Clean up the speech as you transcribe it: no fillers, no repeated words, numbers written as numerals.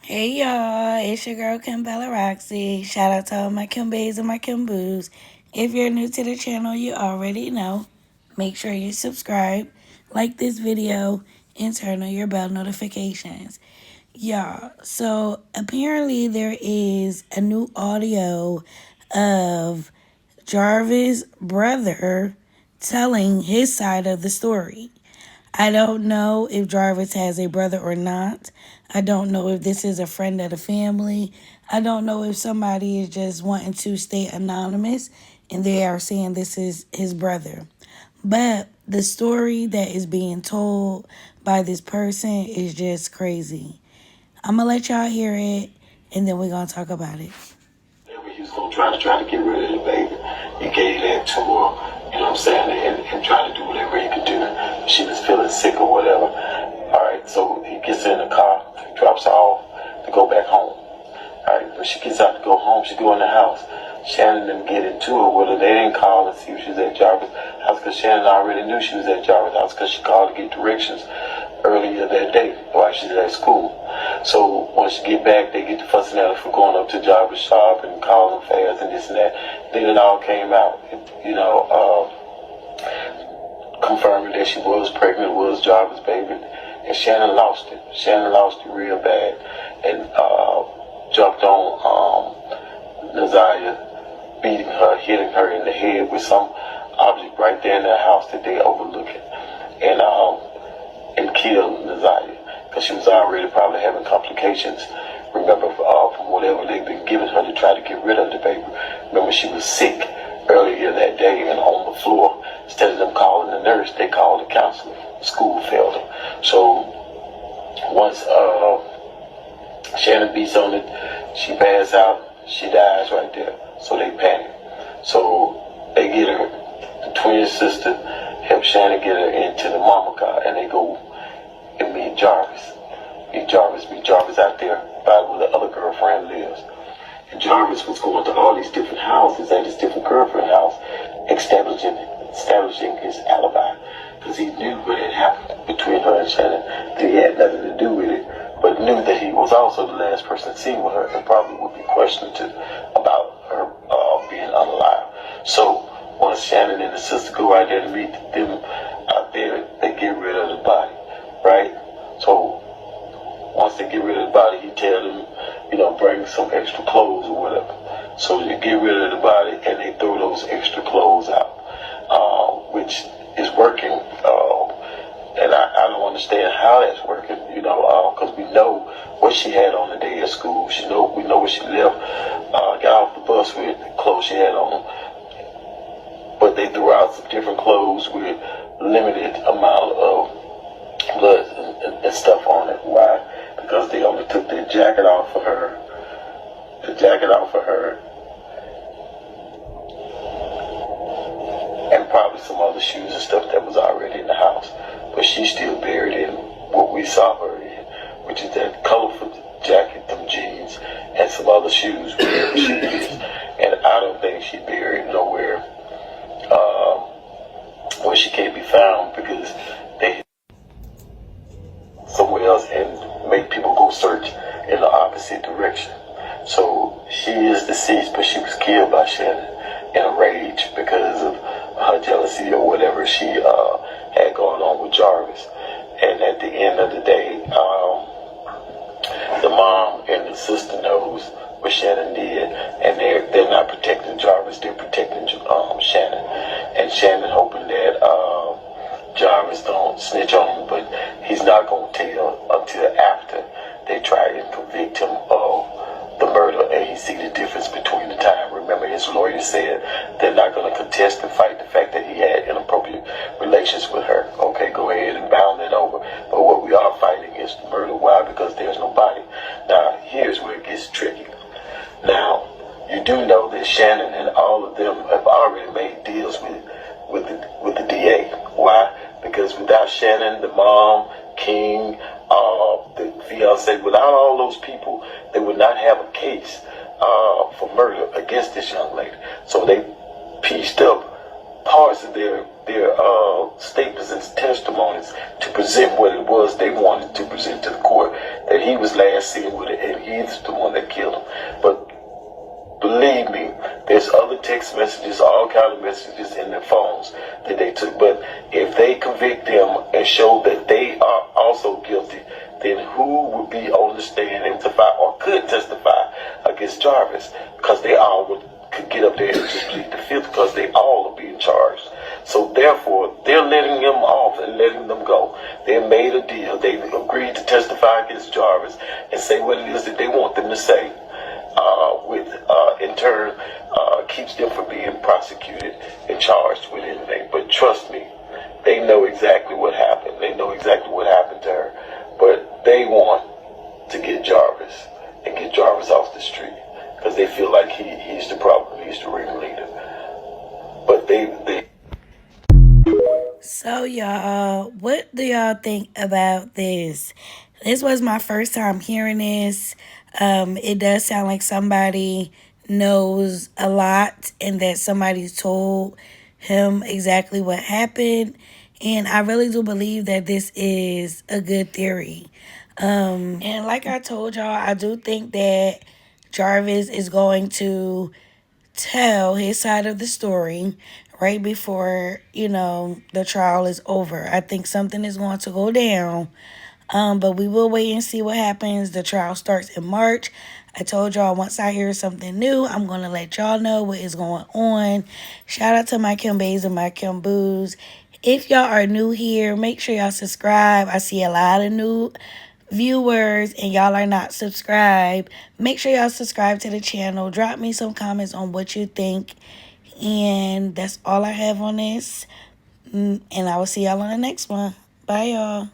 Hey y'all, it's your girl Kim Bella Roxy. Shout out to all my Kim Bays and my Kim Boos. If you're new to the channel, you already know. Make sure you subscribe, like this video, and turn on your bell notifications. Y'all, so apparently there is a new audio of Jarvis' brother telling his side of the story. I don't know if Jarvis has a brother or not. I don't know if this is a friend of the family. I don't know if somebody is just wanting to stay anonymous and they are saying this is his brother. But the story that is being told by this person is just crazy. I'm going to let y'all hear it and then we're going to talk about it. He was going to try to get rid of the baby. He gave that to her, you know what I'm saying, and try to do whatever he could do. She was feeling sick or whatever. All right, so he gets in the car, drops her off to go back home. All right, when she gets out to go home, she go in the house. Shannon didn't get into it with her. They didn't call and see if she was at Jarvis' house because Shannon already knew she was at Jarvis' house because she called to get directions earlier that day while she was at school. So once she get back, they get to fussing at her for going up to Jarvis' shop and calling fast and this and that. Then it all came out, confirming that she was pregnant, was Jarvis' baby, and Shannon lost it. Shannon lost it real bad and jumped on NAZIYAH, beating her, hitting her in the head with some object right there in their house that they overlooking, and killed NAZIYAH because she was already probably having complications. Remember, from whatever they've been giving her to try to get rid of the baby. Remember, she was sick earlier that day and on the floor. Instead of them calling the nurse, they called the counselor. The school failed her. So once Shannon beats on it, she passes out, she dies right there. So they panic. So they get her, the twin sister help Shannon get her into the mama car, and they go and meet Jarvis. Meet Jarvis out there by where the other girlfriend lives. And Jarvis was going to all these different houses at his different girlfriend house, establishing his alibi. Because he knew what had happened between her and Shannon, that he had nothing to do with it, but knew that he was also the last person seen with her and probably would be questioned too about her being unalive. So once Shannon and his sister go out there to meet them out there, they get rid of the body, right? So once they get rid of the body, he tell them, bring some extra clothes or whatever. So they get rid of the body and they throw those extra clothes out, which is working. And I don't understand how that's working, because we know what she had on the day of school. We know what she left, got off the bus with, the clothes she had on. But they threw out some different clothes with limited amount of blood and stuff on it. Why? Because they only took the jacket off of her, and probably some other shoes and stuff that was already in the house. But she's still buried in what we saw her in, which is that colorful jacket, them jeans, and some other shoes, wherever she is. And I don't think she buried nowhere where she can't be found because they somewhere else and make people go search in the opposite direction. So she is deceased, but she was killed by Shannon in a rage because of her jealousy or whatever she had going on with Jarvis. And at the end of the day, the mom and the sister knows what Shannon did, and they're not protecting Jarvis, they're protecting Shannon. And Shannon hoping that Jarvis don't snitch on him, but he's not going to tell until after they try and convict him of the murder and he see the difference between the time. Remember, his lawyer said they're not going to contest and fight the fact that he had inappropriate relations with her. Okay, go ahead and bound it over. But what we are fighting is the murder. Why? Because there's no body. Now, here's where it gets tricky. Now, you do know that Shannon and all of them have already made deals with the DA. Why? Because without Shannon, the mom, King, the fiance, without all those people, they would not have a case for murder against this young lady. So they pieced up parts of their statements and testimonies to present what it was they wanted to present to the court, that he was last seen with it and he's the one that killed him. But believe me, there's other text messages, all kind of messages in their phones that they took. But if they convict them and show that they are also guilty, then who would be on the stand and testify or could testify against Jarvis? Because they all could get up there and just plead the fifth, because they all are being charged. So therefore, they're letting them off and letting them go. They made a deal. They agreed to testify against Jarvis and say what it is that they want them to say. In turn, keeps them from being prosecuted and charged with anything. But trust me, they know exactly what happened. They know exactly what happened to her. But they want to get Jarvis and get Jarvis off the street, because they feel like he's the problem. He's the ringleader. But they. So, y'all, what do y'all think about this? This was my first time hearing this. It does sound like somebody knows a lot and that somebody's told him exactly what happened. And I really do believe that this is a good theory. And like I told y'all, I do think that Jarvis is going to tell his side of the story right before, the trial is over. I think something is going to go down. But we will wait and see what happens. The trial starts in March. I told y'all once I hear something new, I'm going to let y'all know what is going on. Shout out to my Kim Bays and my Kim Boos. If y'all are new here, make sure y'all subscribe. I see a lot of new viewers and y'all are not subscribed. Make sure y'all subscribe to the channel. Drop me some comments on what you think. And that's all I have on this. And I will see y'all on the next one. Bye, y'all.